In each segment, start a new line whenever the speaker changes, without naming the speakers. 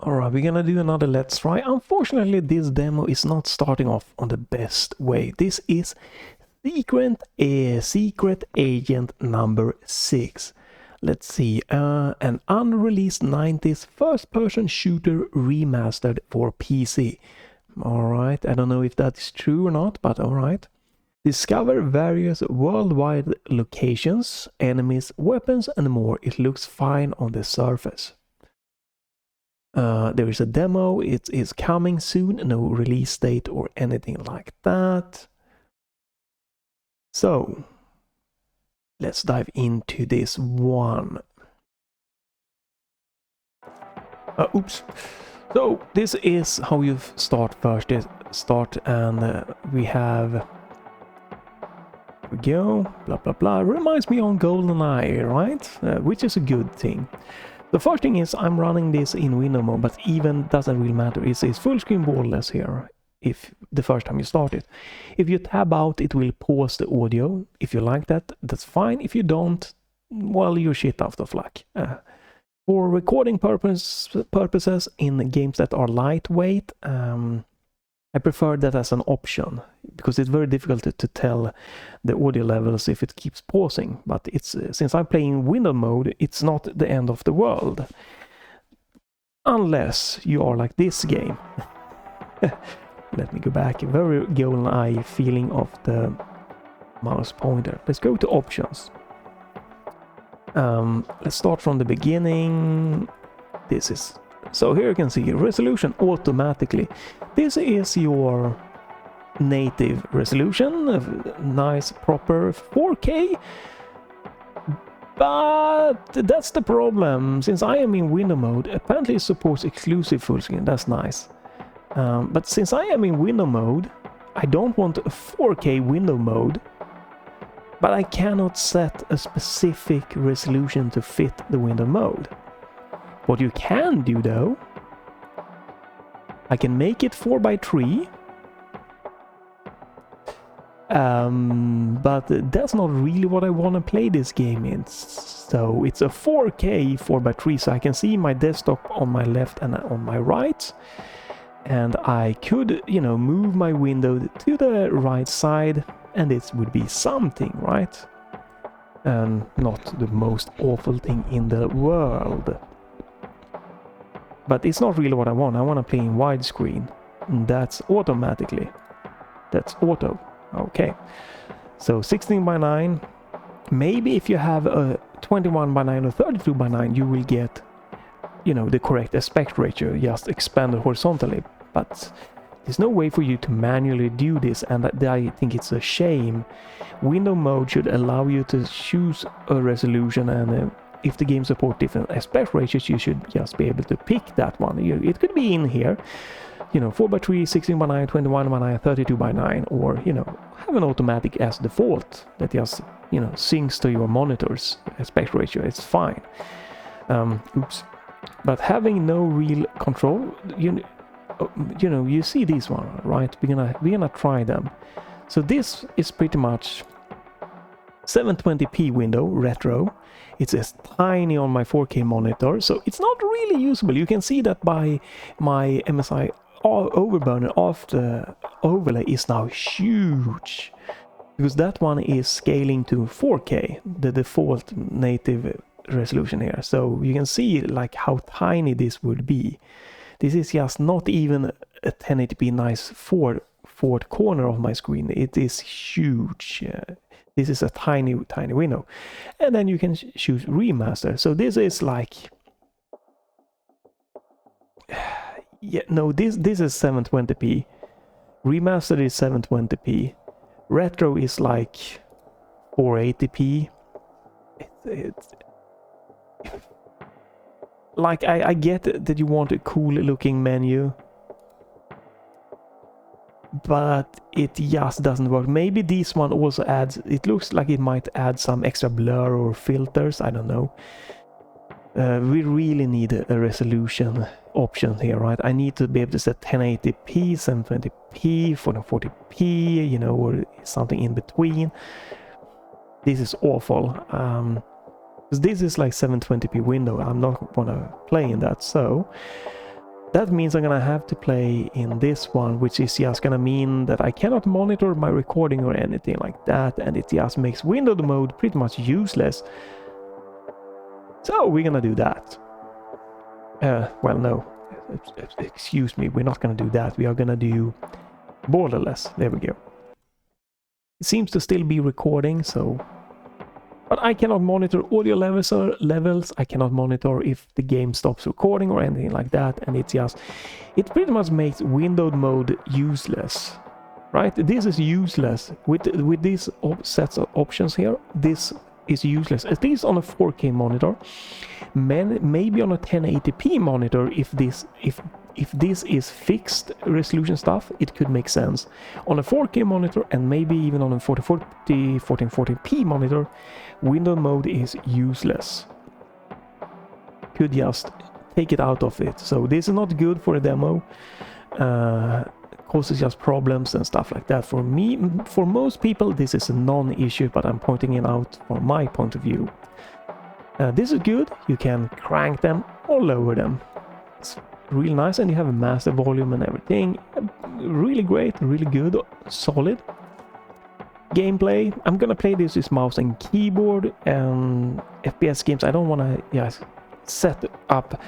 Alright, we're gonna do another let's try. Unfortunately, this demo is not starting off on the best way. This is Secret Agent number 6. Let's see, an unreleased 90s first-person shooter remastered for PC. Alright, I don't know if that is true or not, but alright. Discover various worldwide locations, enemies, weapons and more. It looks fine on the surface. There is a demo, it is coming soon, no release date or anything like that. So, let's dive into this one. Oops. So, this is how you start first. And we have... Here we go, blah blah blah. Reminds me on GoldenEye, right? Which is a good thing. The first thing is I'm running this in window mode, but even doesn't really matter. It says full screen borderless here if the first time you start it. If you tab out, it will pause the audio. If you like that, that's fine. If you don't, well, you're shit out of luck. For recording purposes in games that are lightweight, I prefer that as an option because it's very difficult to tell the audio levels if it keeps pausing. But it's since I'm playing window mode, it's not the end of the world. Unless you are like this game. Let me go back. Very GoldenEye feeling of the mouse pointer. Let's go to options. Let's start from the beginning. This is... So here you can see resolution automatically. This is your native resolution, a nice proper 4K. But that's the problem. Since I am in window mode, apparently it supports exclusive full screen. That's nice. But since I am in window mode, I don't want a 4K window mode. But I cannot set a specific resolution to fit the window mode. What you can do though, I can make it 4:3, but that's not really what I want to play this game in. So it's a 4K 4:3, so I can see my desktop on my left and on my right, and I could, you know, move my window to the right side, and it would be something, right? And not the most awful thing in the world. But it's not really what I want. I want to play in widescreen. And that's automatically. That's auto. Okay. So 16:9. Maybe if you have a 21:9 or 32:9, you will get, you know, the correct aspect ratio, just expanded horizontally. But there's no way for you to manually do this, and I think it's a shame. Window mode should allow you to choose a resolution, and if the game supports different aspect ratios, you should just be able to pick that one. It could be in here, you know, 4:3, 16:9, 21:9, 32:9, or, you know, have an automatic as default that just, you know, syncs to your monitor's aspect ratio. It's fine. Oops. But having no real control, you know, you see this one, right? We're gonna try them. So this is pretty much 720p window, retro. It's as tiny on my 4K monitor, so it's not really usable. You can see that by my MSI overburner of the overlay is now huge. Because that one is scaling to 4K, the default native resolution here. So you can see like how tiny this would be. This is just not even a 1080p nice fourth corner of my screen. It is huge. This is a tiny window. And then you can choose remaster. So this is like... Yeah, no, this is 720p. Remastered is 720p. Retro is like 480p. It's like, I get that you want a cool looking menu, but it just doesn't work. Maybe this one also adds, it looks like it might add some extra blur or filters, I don't know. We really need a resolution option here, right? I need to be able to set 1080p, 720p, 440p, you know, or something in between. This is awful. Because this is like 720p window. I'm not gonna play in that, so That means I'm gonna have to play in this one, which is just gonna mean that I cannot monitor my recording or anything like that, and it just makes windowed mode pretty much useless. So we're gonna do that. Well, no, excuse me, we're not gonna do that. We are gonna do borderless. There we go. It seems to still be recording, so... But I cannot monitor audio levels, I cannot monitor if the game stops recording or anything like that, and it pretty much makes windowed mode useless, right? This is useless. With these sets of options here, this is useless, at least on a 4K monitor. Maybe on a 1080p monitor, if this is fixed resolution stuff, it could make sense. On a 4K monitor, and maybe even on a 1440p monitor, window mode is useless. Could just take it out of it. So this is not good for a demo. Causes just problems and stuff like that. For me, for most people, this is a non-issue, but I'm pointing it out from my point of view. This is good. You can crank them or lower them. It's really nice, and you have a master volume and everything. Really great, really good, solid. Gameplay, I'm gonna play this with mouse and keyboard, and FPS games, I don't want to set up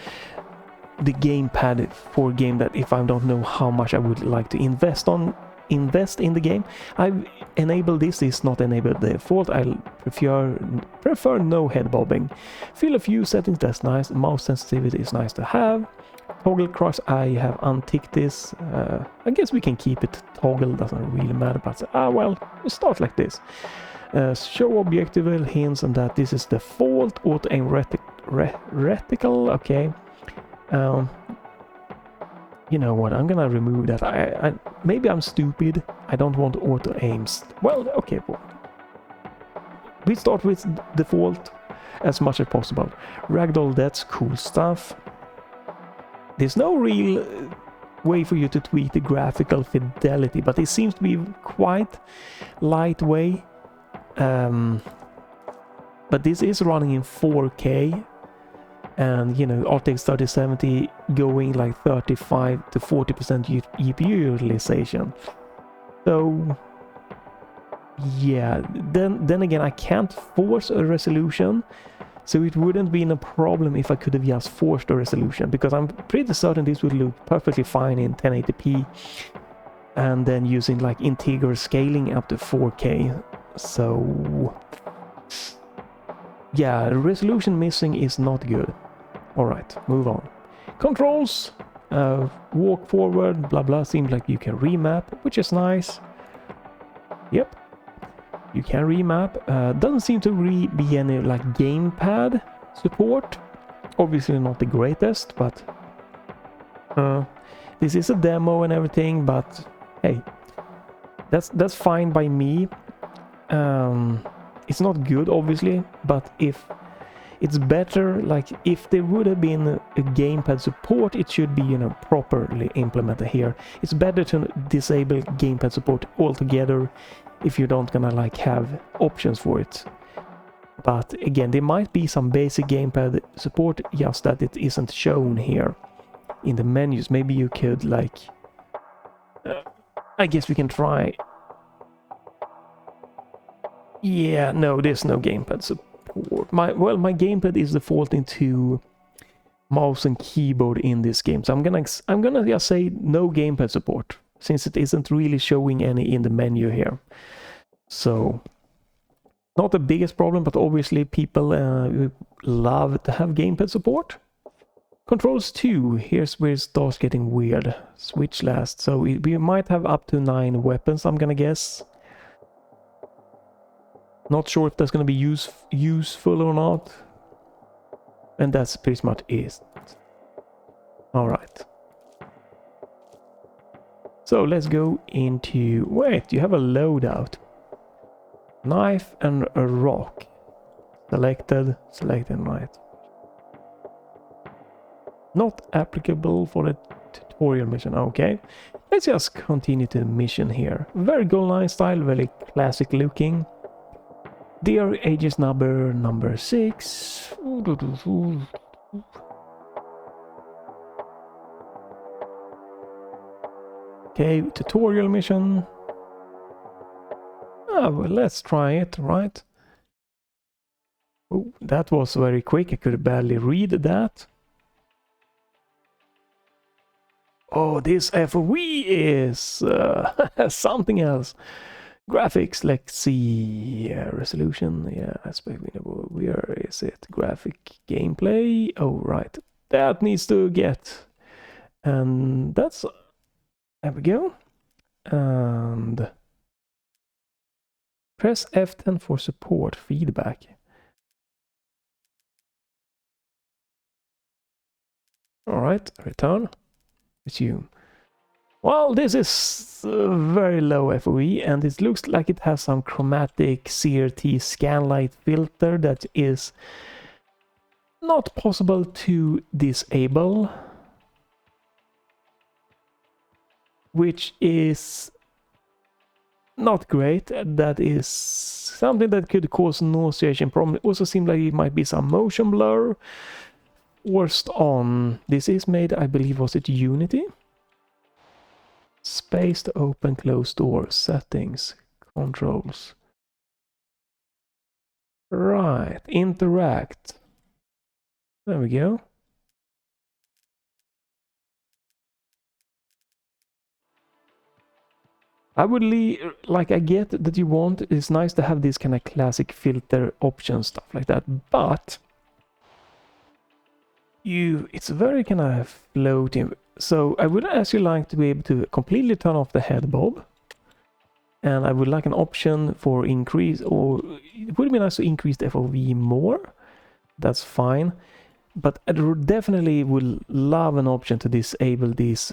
the gamepad for a game that if I don't know how much I would like to invest in the game. I've enabled this, is not enabled the default. I prefer no head bobbing. Feel a few settings, that's nice. Mouse sensitivity is nice to have. Toggle cross, I have unticked this. I guess we can keep it toggle, doesn't really matter, but well, we start like this. Show objective hints and that this is default. Auto aim reticle, okay. You know what, I'm gonna remove that. Maybe I'm stupid. I don't want auto aims. Well, okay, well, we start with default as much as possible. Ragdoll, that's cool stuff. There's no real way for you to tweak the graphical fidelity, but it seems to be quite lightweight. But this is running in 4K, and you know, RTX 3070 going like 35 to 40% GPU utilization. So yeah, then again, I can't force a resolution. So it wouldn't be a problem if I could have just forced a resolution, because I'm pretty certain this would look perfectly fine in 1080p, and then using like integral scaling up to 4K. So yeah, resolution missing is not good. Alright, move on. Controls, walk forward, blah blah, seems like you can remap, which is nice. Yep. You can remap. Doesn't seem to be any like gamepad support. Obviously not the greatest, but this is a demo and everything. But hey, that's fine by me. It's not good, obviously, but if it's better, like if there would have been a gamepad support, it should be, you know, properly implemented here. It's better to disable gamepad support altogether if you don't gonna like have options for it. But again, there might be some basic gamepad support, just that it isn't shown here in the menus. Maybe you could like I guess we can try. Yeah, no, there's no gamepad support. My gamepad is defaulting to mouse and keyboard in this game, so I'm gonna just say no gamepad support, since it isn't really showing any in the menu here. So not the biggest problem, but obviously people love to have gamepad support. Controls 2, here's where it starts getting weird. Switch last, so we might have up to 9 weapons, I'm gonna guess. Not sure if that's gonna be useful or not. And that's pretty much it. Alright. So let's go into... Wait, you have a loadout. Knife and a rock. Selected right. Not applicable for the tutorial mission. Okay. Let's just continue to the mission here. Very GoldenEye style, very classic looking. Dear Aegis number 6. Okay, tutorial mission. Ah, well, let's try it, right? Oh, that was very quick. I could barely read that. Oh, this FOV is something else. Graphics, let's see. Resolution, yeah, aspect window. Where is it? Graphic gameplay. Oh, right. That needs to get. And that's. There we go. And press F10 for support feedback. All right, return, resume. Well, this is very low FOV, and it looks like it has some chromatic CRT scanlight filter that is not possible to disable, which is not great. That is something that could cause nauseation problem. It also seems like it might be some motion blur. Worst on. This is made, I believe, was it Unity? Space to open, close door, settings, controls. Right, interact. There we go. I would like, I get that you want, it's nice to have this kind of classic filter option stuff like that, but it's very kind of floating. So I would actually like to be able to completely turn off the head bob, and I would like an option for increase, or it would be nice to increase the FOV more. That's fine, but I definitely would love an option to disable this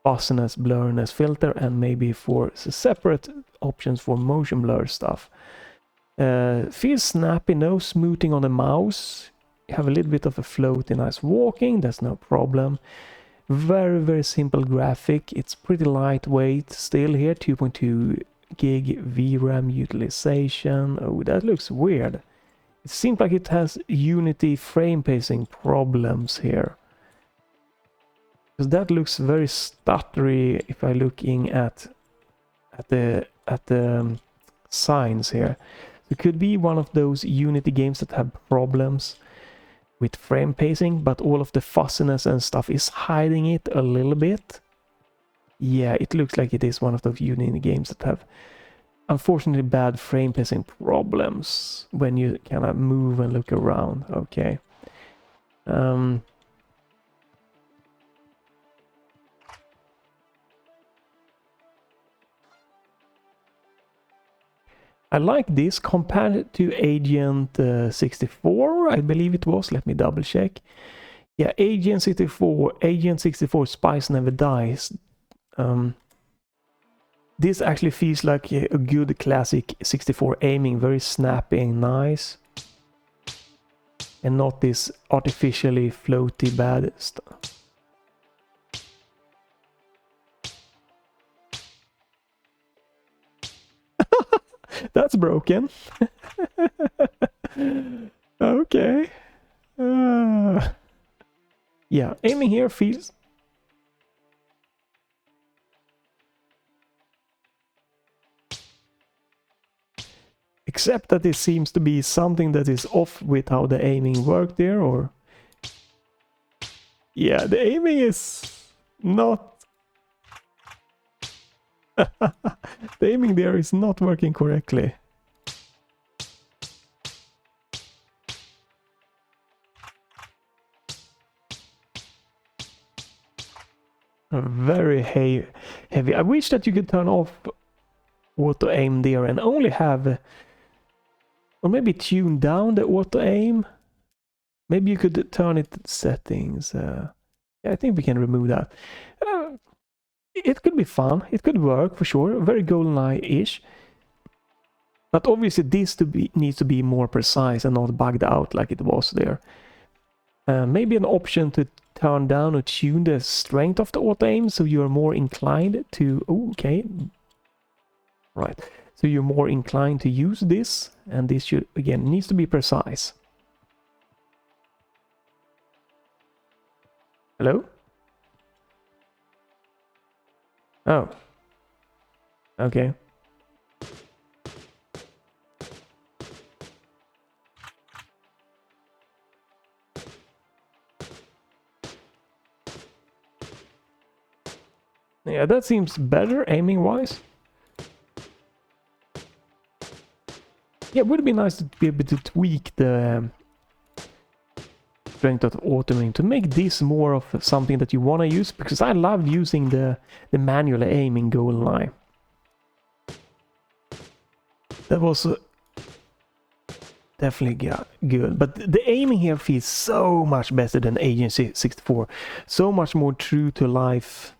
fuzziness, blurriness filter, and maybe for separate options for motion blur stuff. Feels snappy, no smoothing on the mouse. You have a little bit of a floaty, nice walking, that's no problem. Very, very simple graphic. It's pretty lightweight still here, 2.2 gig VRAM utilization. Oh, that looks weird. It seems like it has Unity frame pacing problems here. Because that looks very stuttery if I'm looking at the signs here. It could be one of those Unity games that have problems with frame pacing, but all of the fuzziness and stuff is hiding it a little bit. Yeah, it looks like it is one of those Unity games that have unfortunately bad frame pacing problems when you kind of move and look around. Okay. I like this compared to Agent 64, I believe it was. Let me double check. Yeah, Agent 64 Spice Never Dies. This actually feels like a good classic 64 aiming, very snappy and nice. And not this artificially floaty bad stuff. That's broken. Okay. Yeah, aiming here feels... Except that it seems to be something that is off with how the aiming worked there, or... Yeah, the aiming is not... The aiming there is not working correctly. Very heavy. I wish that you could turn off auto aim there and only have... Or maybe tune down the auto aim. Maybe you could turn it to settings. Yeah, I think we can remove that. It could be fun. It could work for sure. Very GoldenEye-ish. But obviously this needs to be more precise and not bugged out like it was there. Maybe an option to turn down or tune the strength of the auto aim so you're more inclined to... Oh, okay. Right. So you're more inclined to use this, and this should, again, needs to be precise. Hello? Oh. Okay. Yeah, that seems better aiming-wise. Yeah, it would be nice to be able to tweak the strength of auto aim to make this more of something that you want to use, because I love using the manual aiming GoldenEye. That was definitely good, but the aiming here feels so much better than Agent 64, so much more true to life,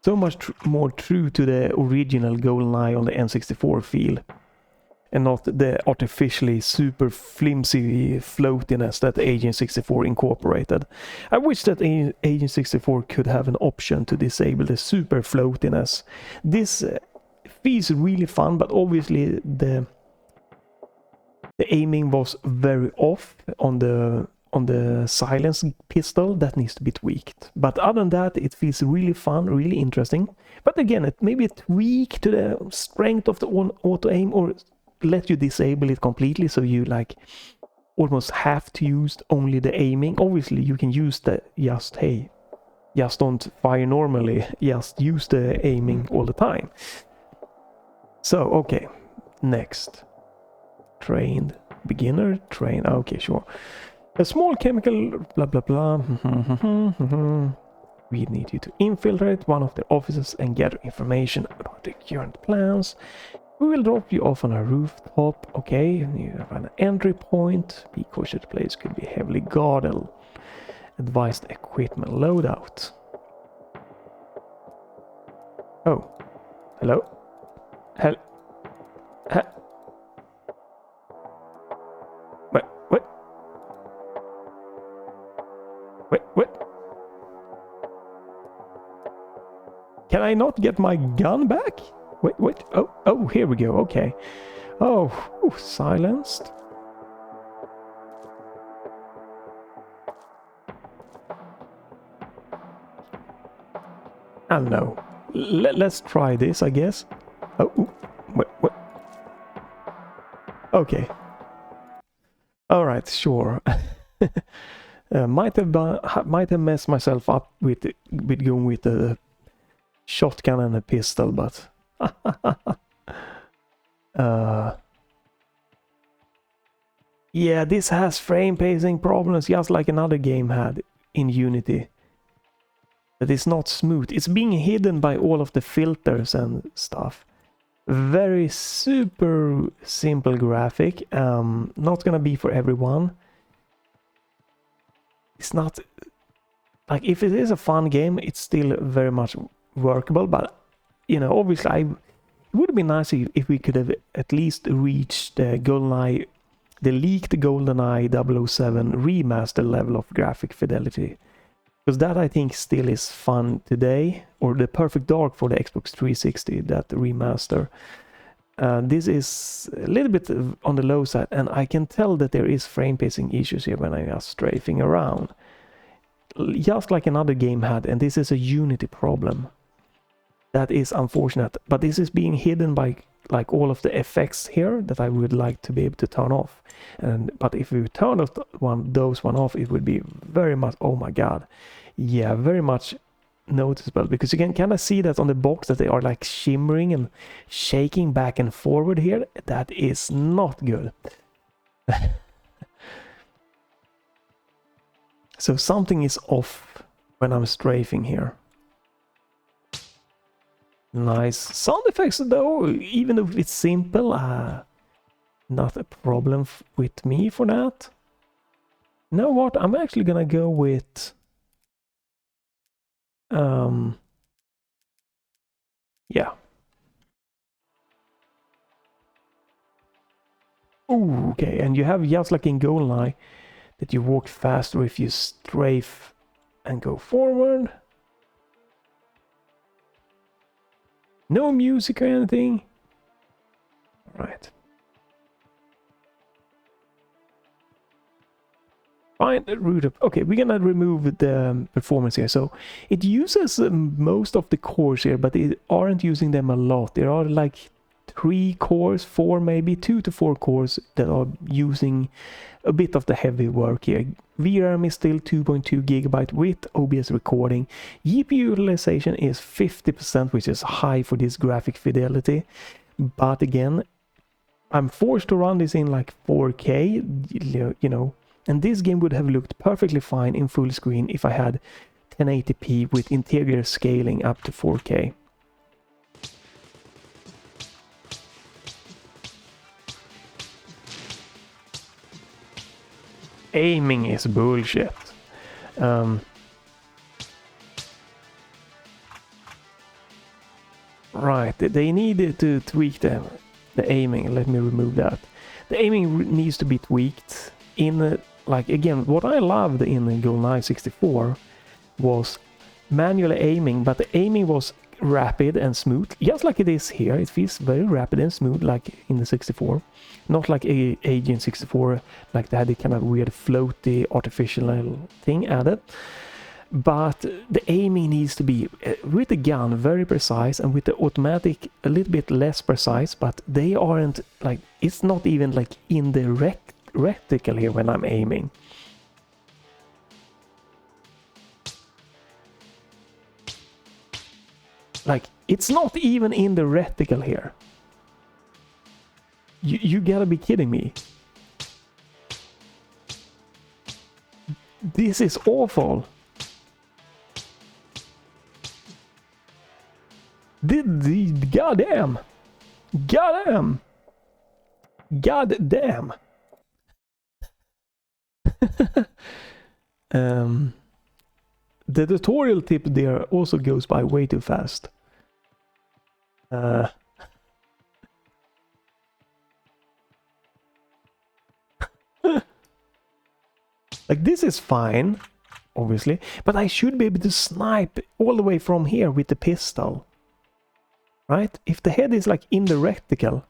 so much more true to the original GoldenEye on the N64 feel, and not the artificially super flimsy floatiness that Agent 64 incorporated. I wish that Agent 64 could have an option to disable the super floatiness. This feels really fun, but obviously the aiming was very off on the silence pistol. That needs to be tweaked. But other than that, it feels really fun, really interesting. But again, it maybe a tweak to the strength of the auto aim, or let you disable it completely, so you like almost have to use only the aiming. Obviously, you can use the just don't fire normally, just use the aiming all the time. So, okay, next. Trained beginner, okay, sure. A small chemical, blah blah blah. We need you to infiltrate one of the offices and gather information about the current plans. We will drop you off on a rooftop, okay? You have an entry point. Be cautious, the place could be heavily guarded. Advised equipment loadout. Oh, hello? What? What? Can I not get my gun back? Wait. Oh, here we go. Okay. Oh, silenced. I don't know. Let's try this, I guess. Oh, what? Okay. All right, sure. Might have messed myself up with going with a shotgun and a pistol, but yeah, this has frame pacing problems, just like another game had in Unity. That is not smooth. It's being hidden by all of the filters and stuff. Very super simple graphic. Not gonna be for everyone. It's not like, if it is a fun game, it's still very much workable, but you know, obviously it would have been nice if we could have at least reached the GoldenEye, the leaked GoldenEye 007 remaster level of graphic fidelity, because that I think still is fun today, or the Perfect Dark for the Xbox 360, that remaster. This is a little bit on the low side, and I can tell that there is frame pacing issues here when I am strafing around, just like another game had, and this is a Unity problem. That is unfortunate, but this is being hidden by like all of the effects here that I would like to be able to turn off. But if we turn those off, it would be very much, oh my god, yeah, very much noticeable, because you can kind of see that on the box that they are like shimmering and shaking back and forward here. That is not good. So something is off when I'm strafing here. Nice sound effects though, even if it's simple, not a problem with me for that. You know what, I'm actually gonna go with yeah. Ooh, okay, and you have just like in GoldenEye that you walk faster if you strafe and go forward. No music or anything. All right. Find the root of... Okay, we're gonna remove the performance here. So it uses most of the cores here, but it aren't using them a lot. There are like 3 cores, 4 maybe, 2 to 4 cores that are using a bit of the heavy work here. VRAM is still 2.2 gigabyte with OBS recording. GPU utilization is 50%, which is high for this graphic fidelity. But again, I'm forced to run this in like 4K, you know, and this game would have looked perfectly fine in full screen if I had 1080p with interior scaling up to 4K. Aiming is bullshit. Right, they need to tweak the aiming. Let me remove that. The aiming needs to be tweaked in... Like, again, what I loved in GoldenEye 64 was manually aiming, but the aiming was rapid and smooth, just like it is here. It feels very rapid and smooth, like in the 64. Not like Agent 64, like they had the kind of weird floaty artificial thing added. But the aiming needs to be, with the gun, very precise, and with the automatic, a little bit less precise, but they aren't, like, it's not even like in the reticle here when I'm aiming. Like, it's not even in the reticle here. You gotta be kidding me. This is awful. Goddamn. Goddamn. Goddamn. The tutorial tip there also goes by way too fast. Like, this is fine, obviously, but I should be able to snipe all the way from here with the pistol. Right? If the head is like in the reticle.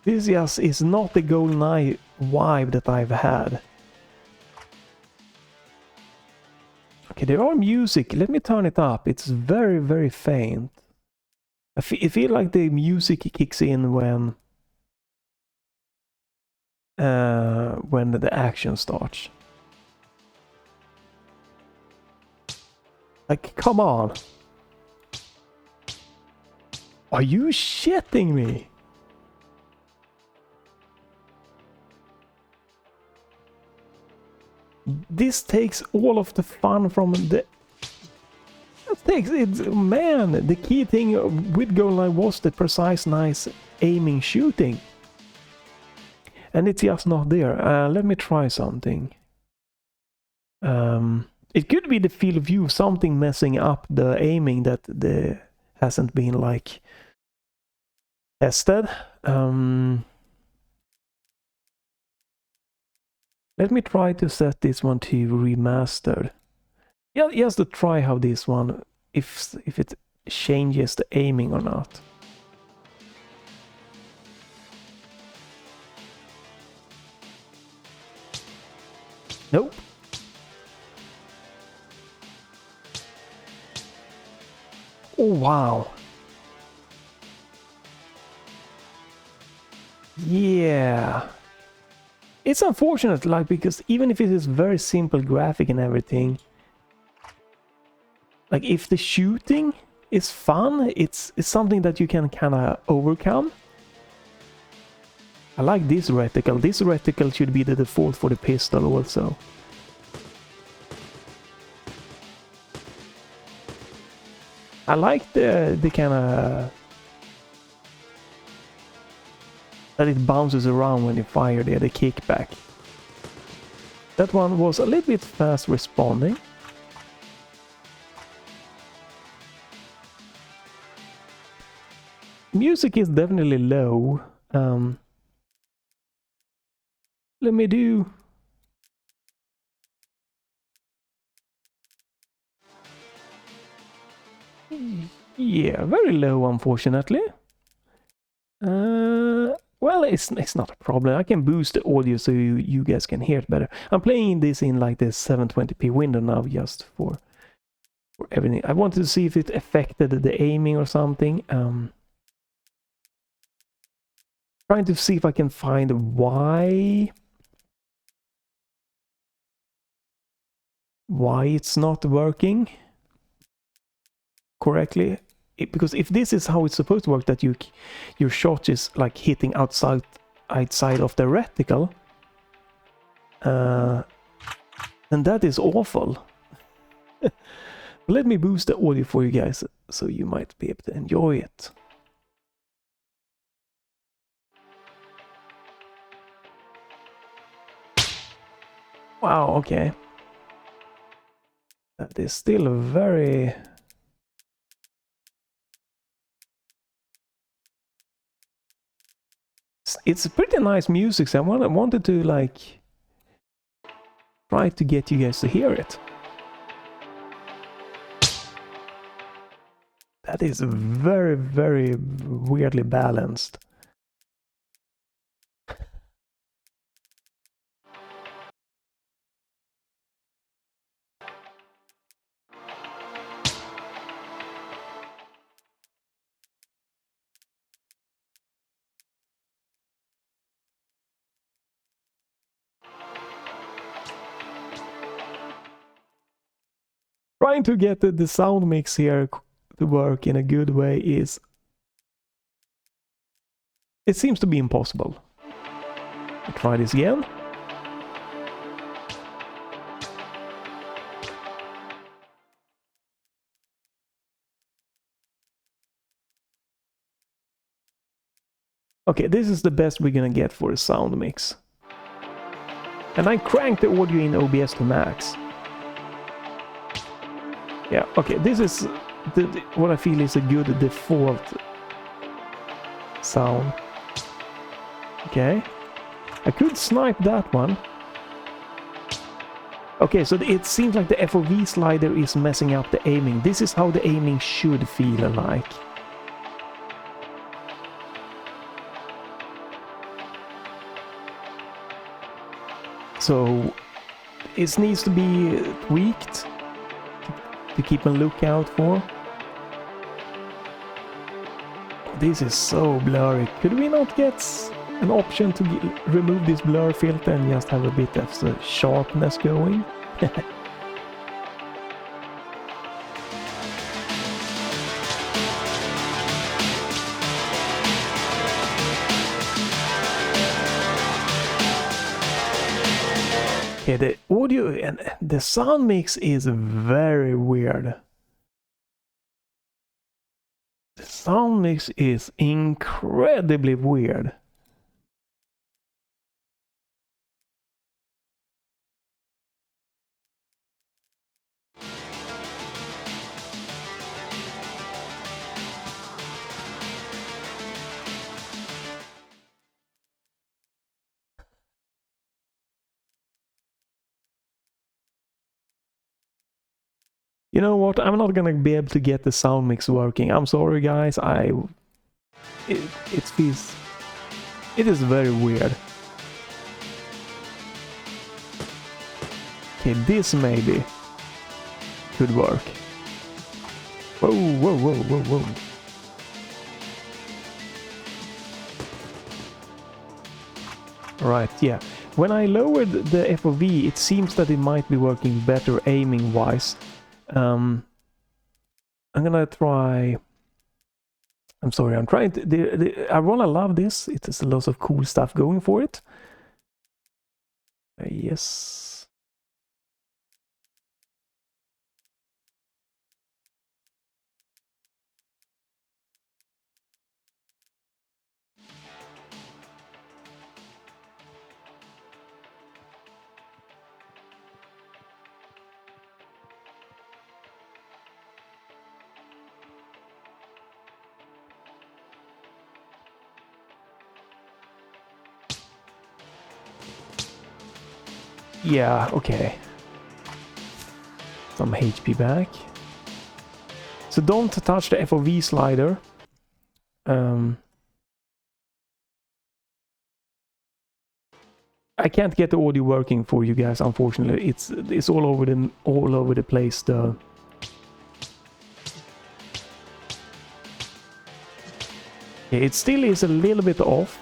This just is not the GoldenEye vibe that I've had. Okay, there are music. Let me turn it up. It's very, very faint. I feel like the music kicks in when the action starts. Like, come on. Are you shitting me? This takes all of the fun from the... Man, the key thing with GoldenEye was the precise, nice aiming, shooting. And it's just not there. Let me try something. It could be the field of view, something messing up the aiming that hasn't been, like, tested. Let me try to set this one to remastered. Yeah, just to try how this one, if it changes the aiming or not. Nope. Oh, wow. Yeah. It's unfortunate, like, because even if it is very simple graphic and everything, like, if the shooting is fun, it's something that you can kind of overcome. I like this reticle. This reticle should be the default for the pistol also. I like the kind of... that it bounces around when you fire there, the kickback. That one was a little bit fast responding. Music is definitely low. Let me do... Yeah, very low, unfortunately. Well, it's not a problem. I can boost the audio so you guys can hear it better. I'm playing this in like this 720p window now, just for everything. I wanted to see if it affected the aiming or something. Trying to see if I can find why it's not working correctly. Because if this is how it's supposed to work, that your shot is like hitting outside of the reticle, then that is awful. Let me boost the audio for you guys, so you might be able to enjoy it. Wow, okay. That is still very... It's pretty nice music, so I wanted to like try to get you guys to hear it. That is very, very weirdly balanced. Trying to get the sound mix here to work in a good way is... It seems to be impossible. I'll try this again. Okay, this is the best we're gonna get for a sound mix. And I cranked the audio in OBS to max. Yeah, okay, this is what I feel is a good default sound. Okay. I could snipe that one. Okay, so it seems like the FOV slider is messing up the aiming. This is how the aiming should feel like. So it needs to be tweaked to keep a lookout for. This is so blurry. Could we not get an option to remove this blur filter and just have a bit of the sharpness going? Okay, the audio and the sound mix is very weird. The sound mix is incredibly weird. You know what? I'm not gonna be able to get the sound mix working. I'm sorry, guys. It feels... It is very weird. Okay, this maybe could work. Whoa, whoa, whoa, whoa, whoa. Right, yeah. When I lowered the FOV, it seems that it might be working better aiming-wise. I'm gonna try... I'm sorry, I'm trying to... I wanna love this. It has lots of cool stuff going for it. Yes. Yeah, okay. Some HP back. So don't touch the FOV slider. I can't get the audio working for you guys, unfortunately. It's all over the place. It still is a little bit off.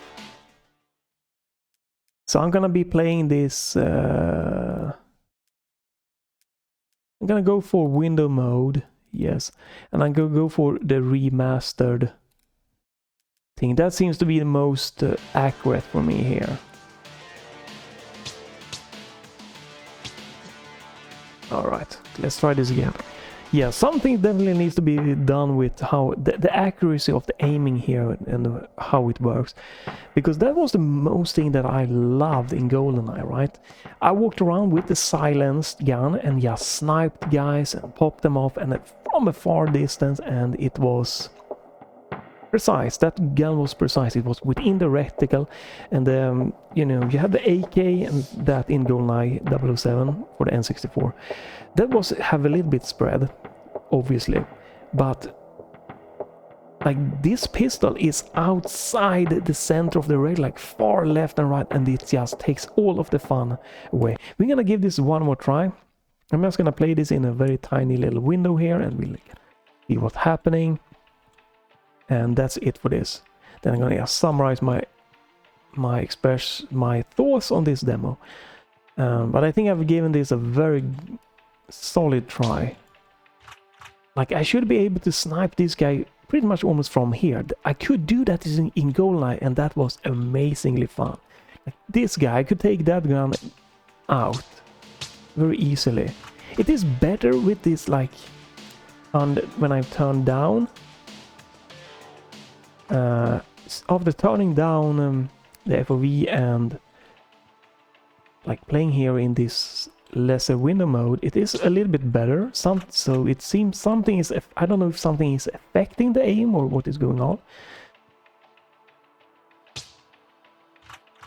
So I'm gonna be playing this. I'm gonna go for window mode, yes, and I'm gonna go for the remastered thing. That seems to be the most accurate for me here. Alright, let's try this again. Yeah, something definitely needs to be done with how the accuracy of the aiming here and how it works. Because that was the most thing that I loved in GoldenEye, right? I walked around with the silenced gun and just sniped guys and popped them off and from a far distance, and it was precise. That gun was precise. It was within the reticle, and you know, you had the AK and that in GoldenEye 007 for the N64. That was have a little bit spread, obviously, but like this pistol is outside the center of the rail, like far left and right, and it just takes all of the fun away. We're gonna give this one more try. I'm just gonna play this in a very tiny little window here, and we'll see what's happening. And that's it for this. Then I'm gonna summarize my thoughts on this demo. But I think I've given this a very solid try. Like, I should be able to snipe this guy pretty much almost from here. I could do that in GoldenEye, and that was amazingly fun. Like, this guy, I could take that gun out very easily. It is better with this, like, when I turn down. After turning down the FOV and like playing here in this lesser window mode, it is a little bit better. So it seems something is, I don't know if something is affecting the aim or what is going on.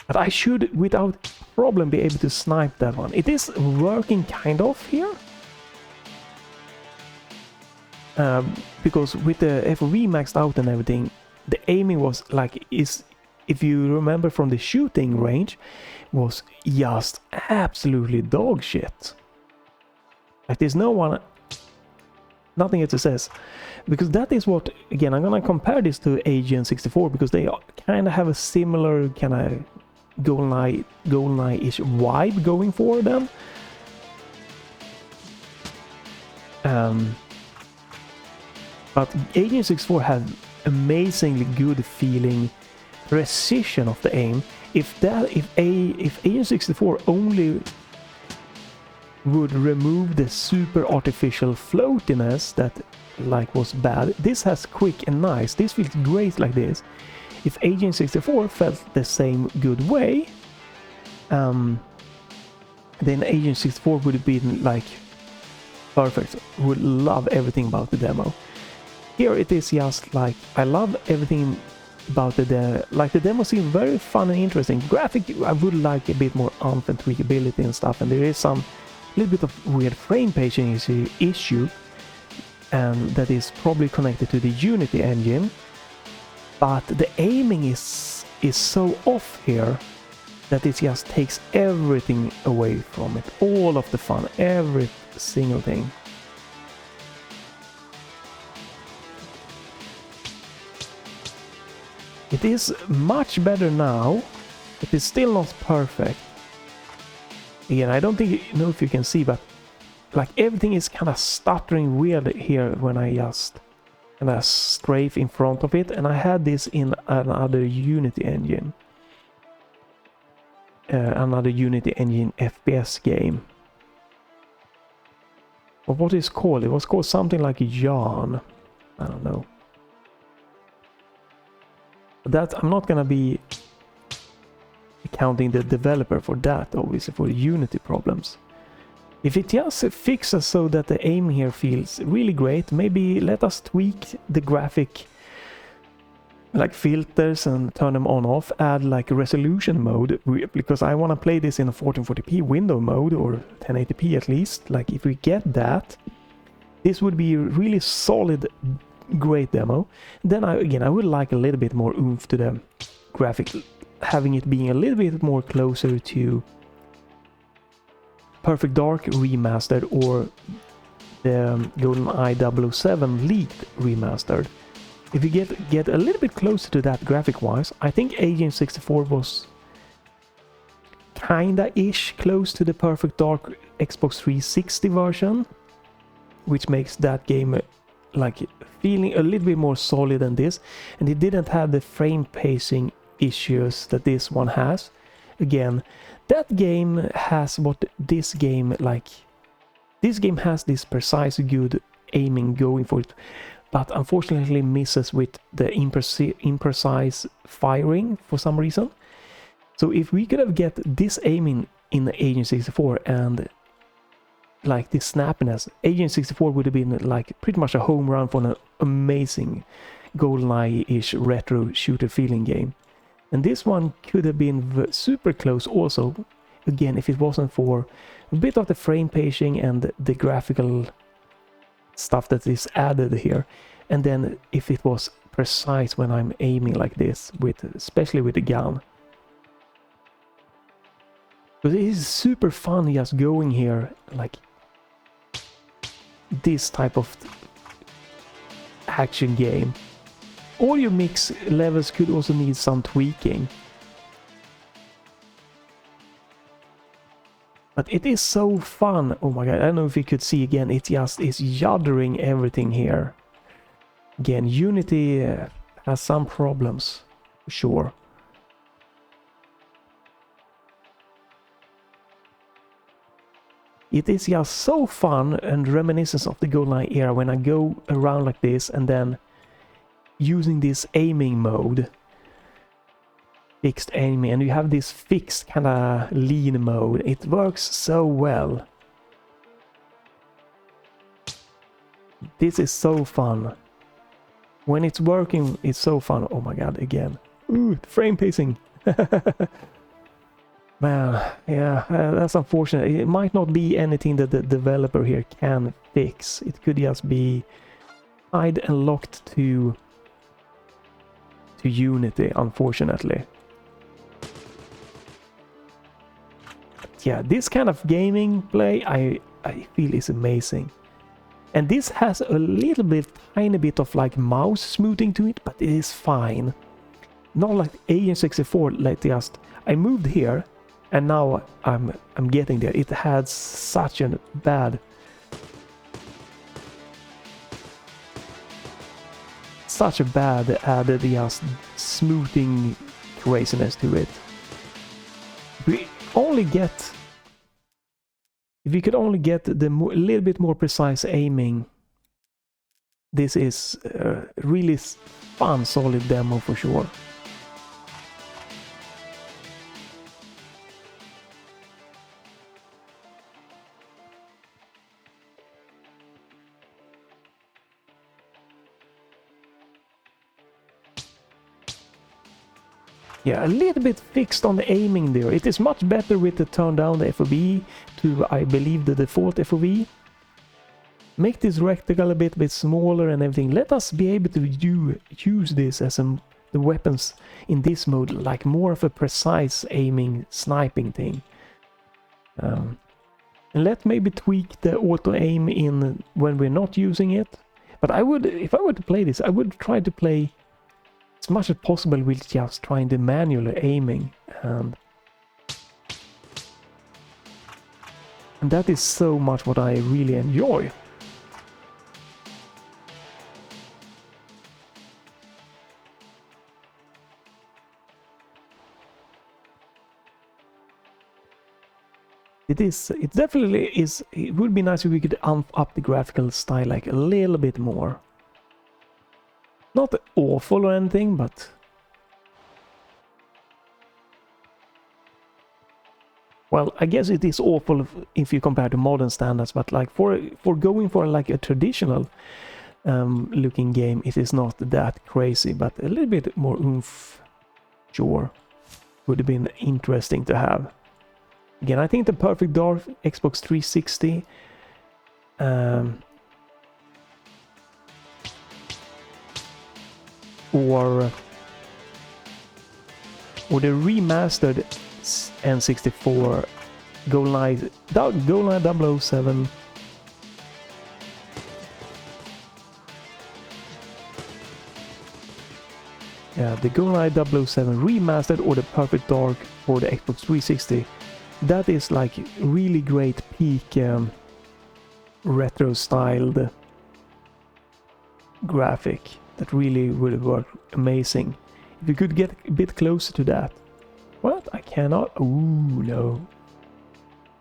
But I should without problem be able to snipe that one. It is working kind of here. Because with the FOV maxed out and everything, the aiming was like, if you remember from the shooting range, was just absolutely dog shit. Like, there's nothing else to says, because that is what, again, I'm gonna compare this to AGN 64 because they kind of have a similar kind of GoldenEye-ish vibe going for them. But AGN 64 had amazingly good feeling precision of the aim. If AGN 64 only would remove the super artificial floatiness that like was bad, this has quick and nice. This feels great like this. If AGN 64 felt the same good way, then AGN 64 would have been like perfect. Would love everything about the demo. Here it is just like, I love everything about the demo seemed very fun and interesting. Graphic, I would like a bit more oomph and tweakability and stuff, and there is some little bit of weird frame paging issue, and that is probably connected to the Unity engine. But the aiming is so off here that it just takes everything away from it, all of the fun, every single thing. It is much better now. It is still not perfect. Again, I don't know if you can see, but like everything is kind of stuttering weird here when I just kind of strafe in front of it. And I had this in another Unity engine. Another Unity engine FPS game. Or what is called? It was called something like Yarn. I don't know. That I'm not gonna be counting the developer for that, obviously, for the Unity problems. If it just fixes so that the aim here feels really great, maybe let us tweak the graphic like filters and turn them on off, add like resolution mode, because I want to play this in a 1440p window mode or 1080p at least. Like if we get that, this would be a really solid, great demo. Then I would like a little bit more oomph to the graphic, having it being a little bit more closer to Perfect Dark remastered or the GoldenEye 007 leaked remastered. If you get a little bit closer to that graphic-wise, I think Agent 64 was kinda-ish close to the Perfect Dark Xbox 360 version, which makes that game like feeling a little bit more solid than this, and it didn't have the frame pacing issues that this one has. Again, that game has what this game like. This game has this precise, good aiming going for it, but unfortunately misses with the imprecise firing for some reason. So if we could have get this aiming in the Agent 64 and like this snappiness, Agent 64 would have been like pretty much a home run for an amazing GoldenEye-ish retro shooter feeling game. And this one could have been super close also, again, if it wasn't for a bit of the frame pacing and the graphical stuff that is added here, and then if it was precise when I'm aiming like this, especially with the gun. But it is super fun just going here, like this type of action game. All your mix levels could also need some tweaking. But it is so fun. Oh my god, I don't know if you could see again, it just is juddering everything here. Again, Unity has some problems, for sure. It is just so fun and reminiscent of the GoldenEye era when I go around like this and then using this aiming mode. Fixed aiming, and you have this fixed kind of lean mode. It works so well. This is so fun. When it's working, it's so fun. Oh my god, again. Ooh, frame pacing. Man, yeah, that's unfortunate. It might not be anything that the developer here can fix. It could just be tied and locked to Unity, unfortunately. Yeah, this kind of gaming play I feel is amazing. And this has a little bit, tiny bit of like mouse smoothing to it, but it is fine. Not like Agent 64, like just I moved here and now I'm getting there. It had such a bad added just smoothing craziness to it. If we could only get the little bit more precise aiming, this is a really fun, solid demo for sure. Yeah, a little bit fixed on the aiming there. It is much better with the turn down the FOV to, I believe, the default FOV. Make this rectangle a bit smaller and everything. Let us be able to use this as the weapons in this mode, like more of a precise aiming, sniping thing. And let maybe tweak the auto aim in when we're not using it. But I would, if I were to play this, I would try to play as much as possible with just trying the manual aiming, and that is so much what I really enjoy. It definitely is. It would be nice if we could amp up the graphical style like a little bit more. Not awful or anything, but well, I guess it is awful if you compare to modern standards, but like for going for like a traditional looking game. It is not that crazy, but a little bit more oomph, sure, would have been interesting to have. Again, I think the perfect dark Xbox 360 or the remastered N64 GoldenEye 007. Yeah, the GoldenEye 007 remastered or the perfect dark for the Xbox 360. That is like really great peak retro styled graphic that really would work amazing. If you could get a bit closer to that. What? I cannot. Ooh, no.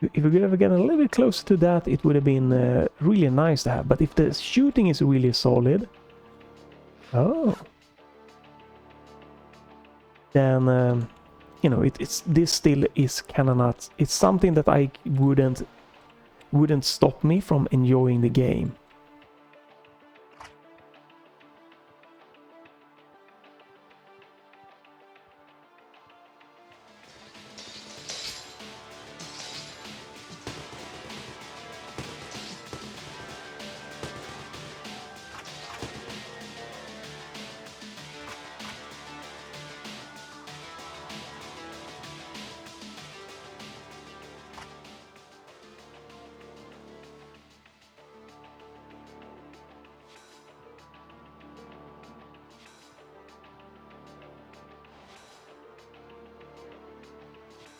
If we could ever get a little bit closer to that, it would have been really nice to have. But if the shooting is really solid, oh, then you know, this still is kind of not. It's something that I wouldn't stop me from enjoying the game.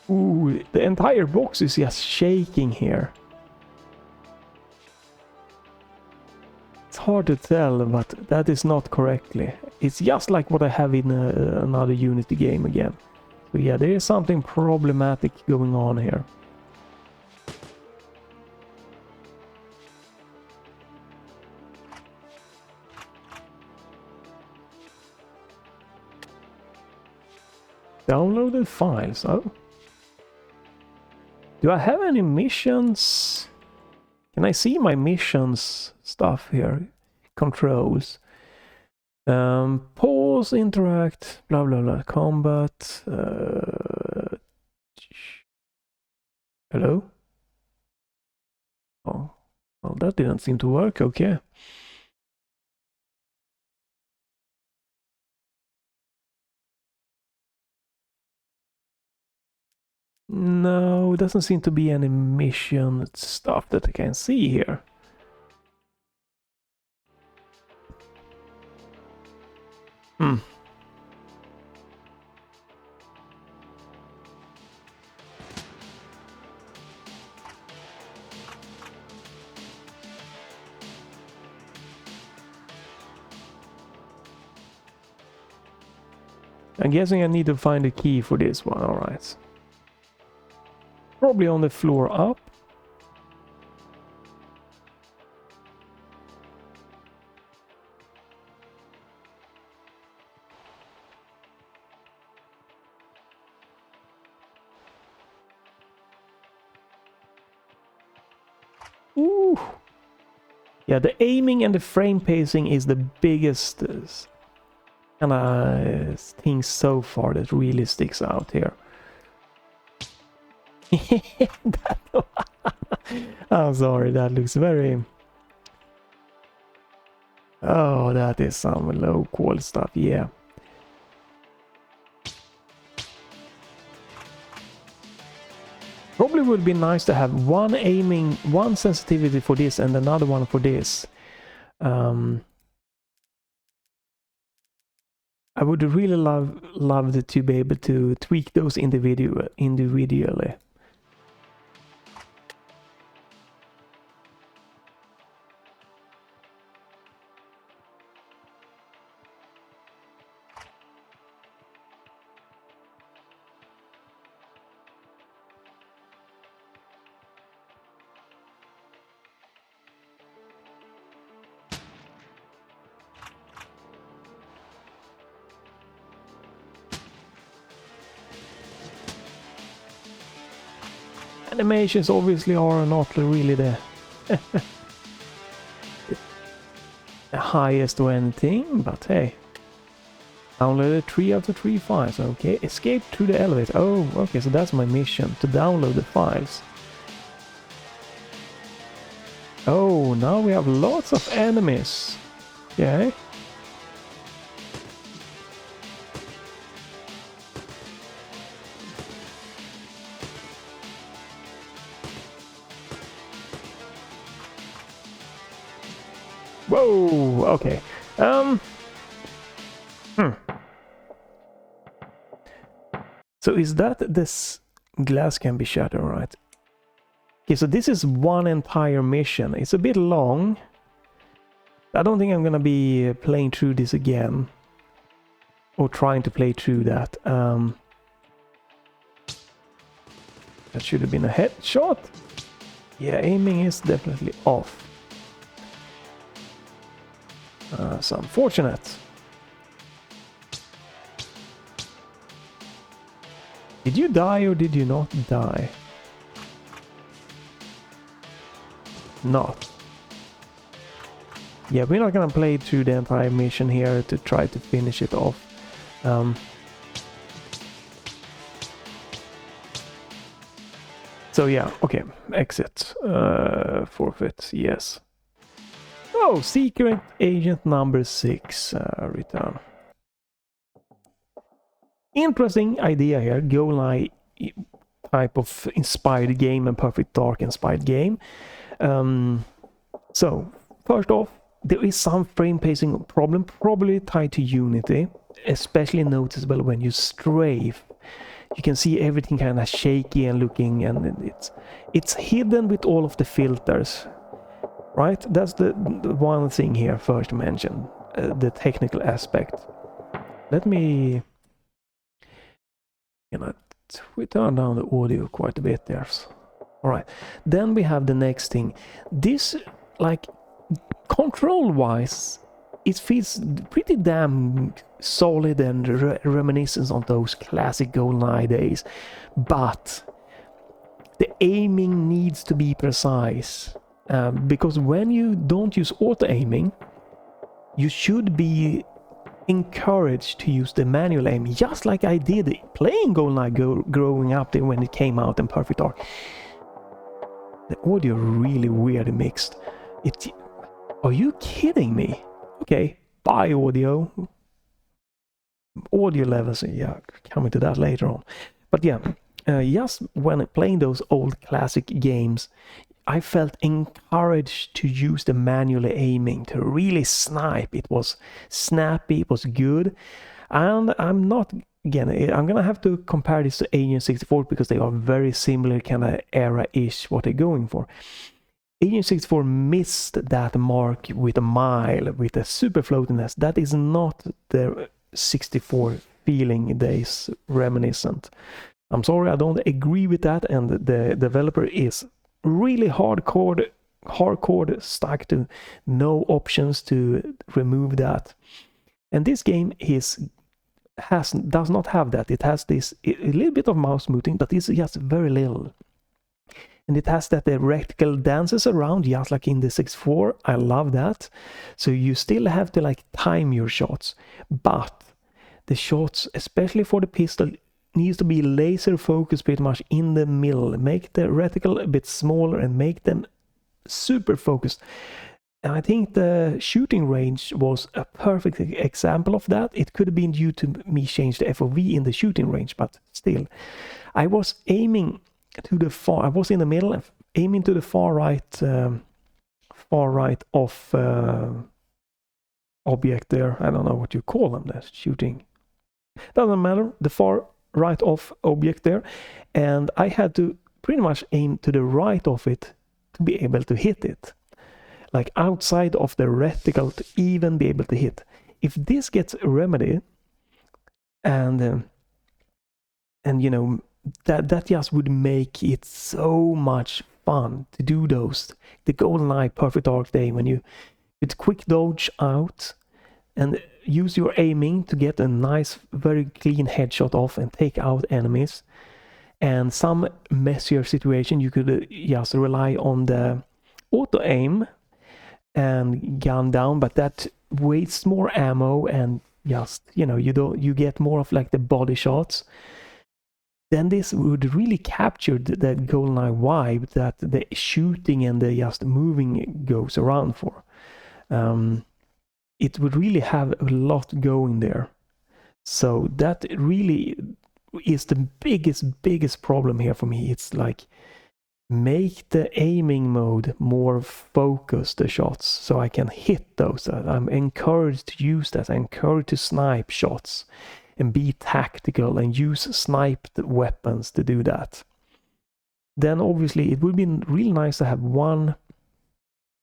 Ooh, the entire box is just shaking here. It's hard to tell, but that is not correctly. It's just like what I have in another Unity game again. So yeah, there is something problematic going on here. Downloaded files, oh. Do I have any missions? Can I see my missions stuff here? Controls. Pause, interact, blah blah blah, combat. Hello? Oh, well, that didn't seem to work, okay. No, it doesn't seem to be any mission stuff that I can see here. Hmm. I'm guessing I need to find a key for this one, alright. Probably on the floor up. Ooh. Yeah, the aiming and the frame pacing is the biggest kind of thing so far that really sticks out here. I'm sorry, that looks very... Oh, that is some low quality stuff, yeah. Probably would be nice to have one aiming, one sensitivity for this and another one for this. I would really love to be able to tweak those individually. Animations obviously are not really the highest or anything, but hey. Downloaded 3 out of 3 files, okay. Escape through the elevator. Oh, okay, so that's my mission, to download the files. Oh, now we have lots of enemies. Okay. Whoa, okay. So is that this glass can be shattered, right? Okay, so this is one entire mission. It's a bit long. I don't think I'm gonna be playing through this again. Or trying to play through that. That should have been a headshot. Yeah, aiming is definitely off. So unfortunate. Did you die or did you not die? Not. Yeah, we're not gonna play through the entire mission here to try to finish it off. So yeah, okay, exit. Forfeit, yes. Oh, secret agent number 6, return. Interesting idea here, GoldenEye type of inspired game and Perfect Dark inspired game. So, first off, there is some frame pacing problem, probably tied to Unity, especially noticeable when you strafe. You can see everything kind of shaky and looking, and it's hidden with all of the filters, right? That's the one thing here first mentioned, the technical aspect. Let me, we turn down the audio quite a bit there. All right, then we have the next thing. This, like, control-wise, it feels pretty damn solid and reminiscent on those classic GoldenEye days, but the aiming needs to be precise, because when you don't use auto-aiming, you should be encouraged to use the manual aiming, just like I did playing GoldenEye growing up there when it came out in Perfect Dark. The audio really weird mixed. Are you kidding me? Okay, bye audio. Audio levels, yeah, coming to that later on. But yeah, just when playing those old classic games, I felt encouraged to use the manual aiming to really snipe. It was snappy, it was good. And I'm gonna have to compare this to Agent 64 because they are very similar kind of era-ish what they're going for. Agent 64 missed that mark with a mile, with a super floatiness. That is not the 64 feeling days reminiscent. I'm sorry, I don't agree with that, and the developer is really hardcore stuck to no options to remove that. And this game does not have that. It has this a little bit of mouse moving, but it's just very little. And it has that the reticle dances around just like in the 64. I love that. So you still have to like time your shots, but the shots, especially for the pistol, needs to be laser focused pretty much in the middle. Make the reticle a bit smaller and make them super focused. And I think the shooting range was a perfect example of that. It could have been due to me change the FOV in the shooting range, but still, I was aiming to the far. I was in the middle, aiming to the far right of object there. I don't know what you call them. That's shooting. Doesn't matter. The far right of object there, and I had to pretty much aim to the right of it to be able to hit it, like outside of the reticle to even be able to hit. If this gets remedied, and you know, that just would make it so much fun to do those, the GoldenEye Perfect Dark Day, when you with quick dodge out and use your aiming to get a nice, very clean headshot off and take out enemies. And some messier situation, you could just rely on the auto aim and gun down, but that wastes more ammo, and just, you know, you get more of like the body shots. Then this would really capture that GoldenEye vibe that the shooting and the just moving goes around for. It would really have a lot going there. So that really is the biggest problem here for me. It's like, make the aiming mode more focused, the shots, so I can hit those. I'm encouraged to use that. I'm encouraged to snipe shots and be tactical and use sniped weapons to do that. Then obviously it would be really nice to have one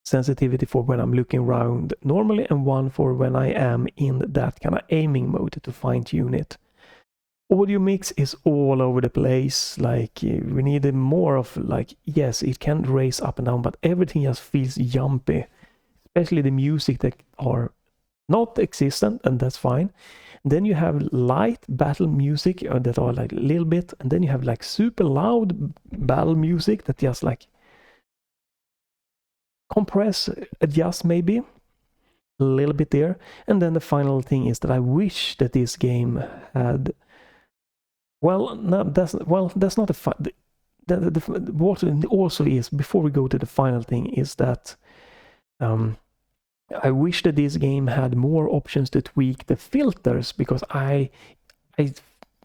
sensitivity for when I'm looking around normally and one for when I am in that kind of aiming mode to fine-tune it. Audio mix is all over the place. Like, we need more of, like, yes, it can raise up and down, but everything just feels jumpy, especially the music that are not existent, and that's fine. Then you have light battle music that are like a little bit, and then you have like super loud battle music that just like compress, adjust maybe a little bit there. And then the final thing is that I wish that this game had, well, no, that's not what also is, before we go to the final thing, is that I wish that this game had more options to tweak the filters, because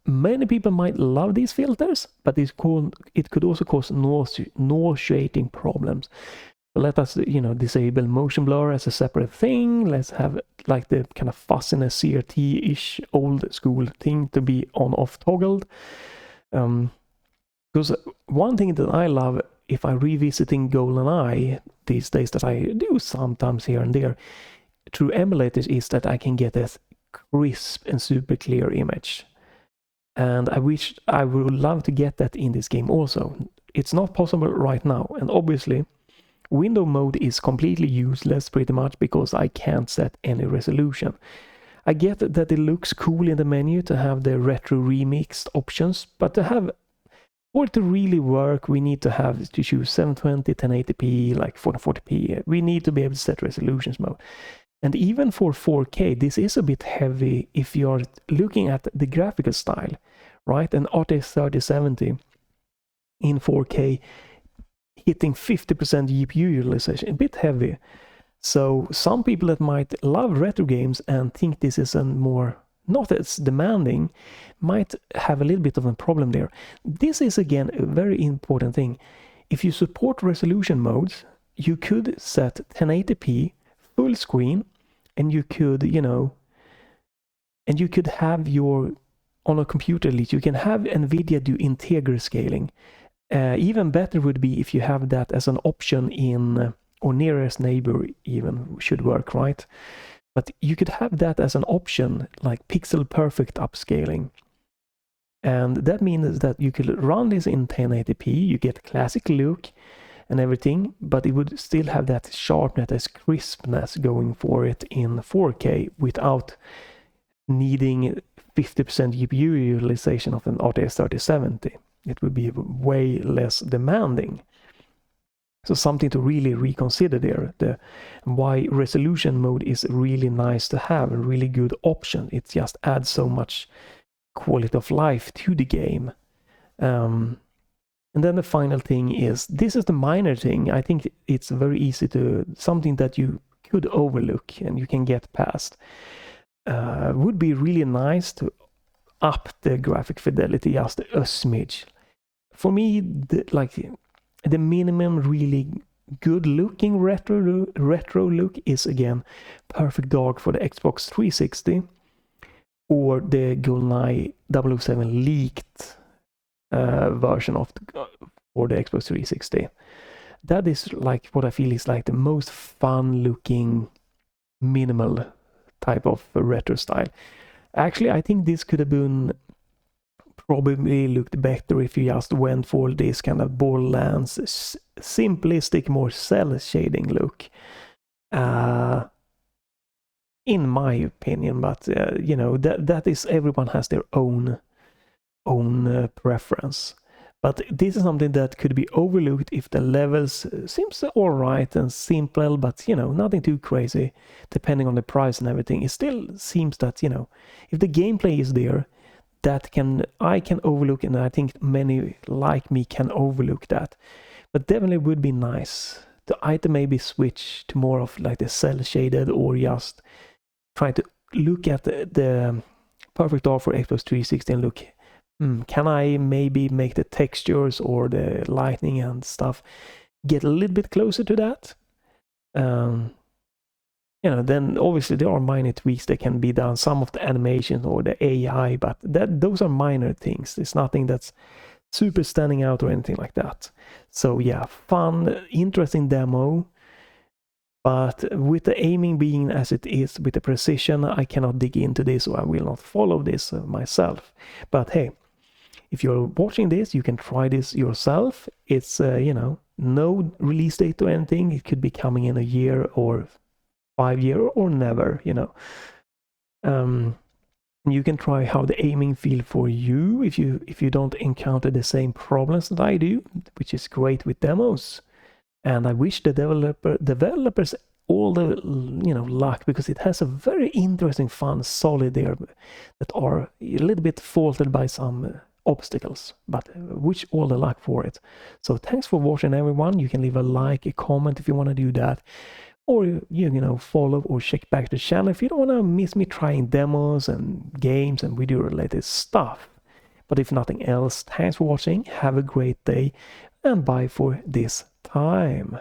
many people might love these filters, but it could also cause nauseating problems. Let us, you know, disable motion blur as a separate thing. Let's have like the kind of fuzziness CRT-ish old school thing to be on-off toggled. Because one thing that I love if I'm revisiting GoldenEye these days, that I do sometimes here and there through emulators, is that I can get a crisp and super clear image. And I would love to get that in this game also. It's not possible right now, and obviously window mode is completely useless pretty much, because I can't set any resolution. I get that it looks cool in the menu to have the retro remixed options, but for it to really work, we need to choose 720, 1080p, like 440p. We need to be able to set resolutions mode. And even for 4K, this is a bit heavy if you're looking at the graphical style, right? An RTX 3070 in 4K hitting 50% GPU utilization, a bit heavy. So some people that might love retro games and think this is not as demanding, might have a little bit of a problem there. This is again a very important thing. If you support resolution modes, you could set 1080p full screen, and you could, you know, and you could have on a computer at least, you can have Nvidia do integer scaling. Even better would be if you have that as an option in, or nearest neighbor even should work, right? But you could have that as an option, like pixel perfect upscaling. And that means that you could run this in 1080p, you get classic look and everything, but it would still have that sharpness, crispness going for it in 4K without needing 50% GPU utilization of an RTX 3070. It would be way less demanding. So something to really reconsider there. Why resolution mode is really nice to have, a really good option. It just adds so much quality of life to the game. And then the final thing is, this is the minor thing. I think it's very easy something that you could overlook and you can get past. Would be really nice to up the graphic fidelity just a smidge. For me, the minimum really good looking retro look is again Perfect Dark for the Xbox 360, or the GoldenEye 007 leaked version for the Xbox 360. That is like what I feel is like the most fun looking minimal type of retro style. Actually, I think this could have been probably looked better if you just went for this kind of Borderlands simplistic, more cell shading look, in my opinion. But you know, that is, everyone has their own preference. But this is something that could be overlooked if the levels seems all right and simple, but nothing too crazy. Depending on the price and everything, it still seems that if the gameplay is there, I can overlook, and I think many like me can overlook that. But definitely would be nice to either maybe switch to more of like the cell shaded, or just try to look at the perfect art for Xbox 360 and look, can I maybe make the textures or the lighting and stuff get a little bit closer to that? Then obviously there are minor tweaks that can be done, some of the animation or the AI, but those are minor things. It's nothing that's super standing out or anything like that. So yeah, fun, interesting demo. But with the aiming being as it is, with the precision, I cannot dig into this, or I will not follow this myself. But hey, if you're watching this, you can try this yourself. It's, no release date or anything. It could be coming in a year or 5 years or never, you can try how the aiming feel for you if you don't encounter the same problems that I do, which is great with demos. And I wish the developers all the luck, because it has a very interesting, fun, solid there that are a little bit faulted by some obstacles, but wish all the luck for it. So thanks for watching, everyone. You can leave a like, a comment if you want to do that, or follow or check back the channel if you don't want to miss me trying demos and games and video related stuff. But if nothing else, thanks for watching, have a great day, and bye for this time.